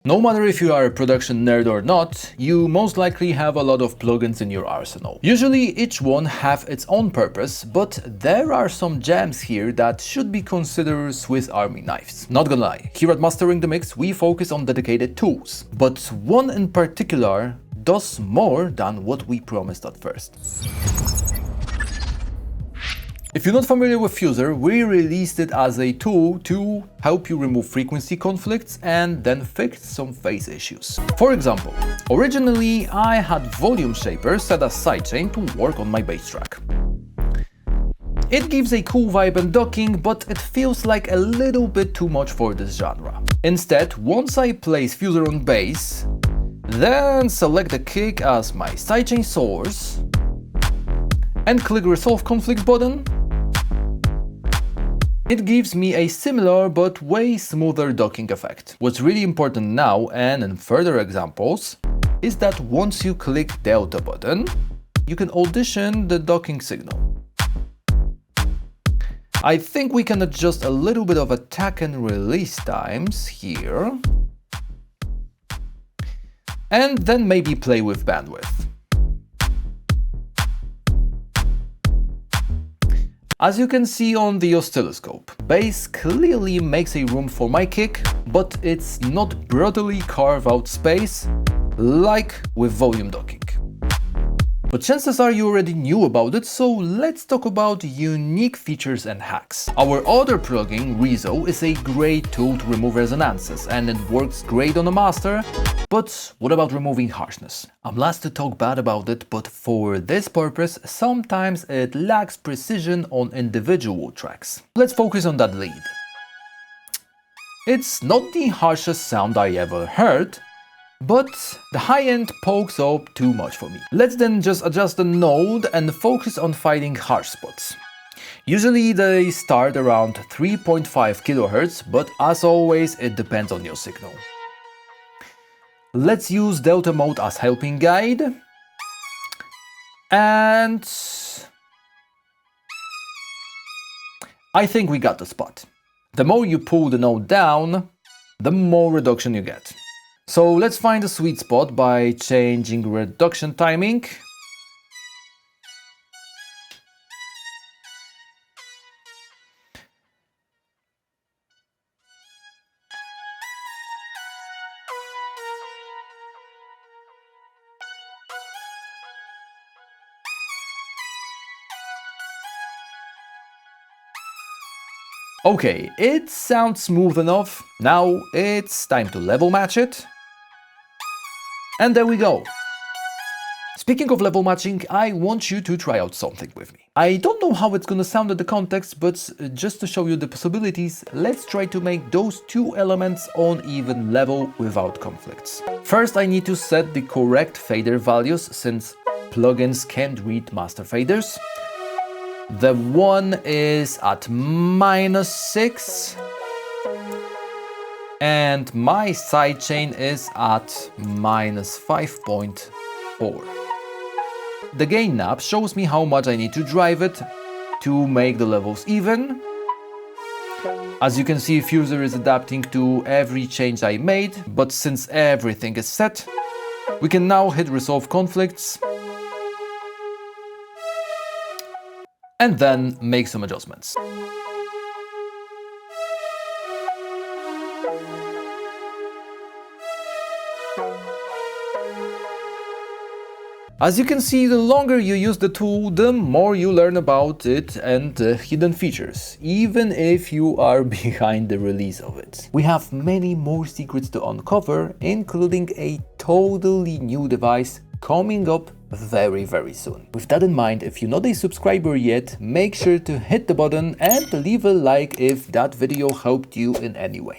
No matter if you are a production nerd or not, you most likely have a lot of plugins in your arsenal. Usually each one have its own purpose, but there are some gems here that should be considered Swiss Army knives. Not gonna lie, here at Mastering the Mix we focus on dedicated tools, but one in particular does more than what we promised at first. If you're not familiar with Fuser, we released it as a tool to help you remove frequency conflicts and then fix some phase issues. For example, originally I had Volume Shaper set as sidechain to work on my bass track. It gives a cool vibe and docking, but it feels like a little bit too much for this genre. Instead, once I place Fuser on bass, then select the kick as my sidechain source, and click Resolve Conflicts button, it gives me a similar but way smoother docking effect. What's really important now and in further examples is that once you click Delta button, you can audition the docking signal. I think we can adjust a little bit of attack and release times here, and then maybe play with bandwidth. As you can see on the oscilloscope, bass clearly makes a room for my kick, but it's not brutally carve out space like with volume docking. But chances are you already knew about it, so let's talk about unique features and hacks. Our other plugin, Rezo, is a great tool to remove resonances, and it works great on a master, but what about removing harshness? I'm last to talk bad about it, but for this purpose, sometimes it lacks precision on individual tracks. Let's focus on that lead. It's not the harshest sound I ever heard, but the high end pokes up too much for me. Let's then just adjust the node and focus on finding harsh spots. Usually they start around 3.5 kHz, but as always it depends on your signal. Let's use Delta mode as helping guide, and I think we got the spot. The more you pull the node down, the more reduction you get. So let's find a sweet spot by changing reduction timing. Okay, it sounds smooth enough. Now it's time to level match it. And there we go. Speaking of level matching, I want you to try out something with me. I don't know how it's gonna sound in the context, but just to show you the possibilities, let's try to make those two elements on even level without conflicts. First, I need to set the correct fader values since plugins can't read master faders. The one is at -6. And my sidechain is at -5.4. The gain knob shows me how much I need to drive it to make the levels even. As you can see, Fuser is adapting to every change I made, but since everything is set, we can now hit Resolve Conflicts and then make some adjustments. As you can see, the longer you use the tool, the more you learn about it and hidden features, even if you are behind the release of it. We have many more secrets to uncover, including a totally new device coming up very soon. With that in mind, if you're not a subscriber yet, make sure to hit the button and leave a like if that video helped you in any way.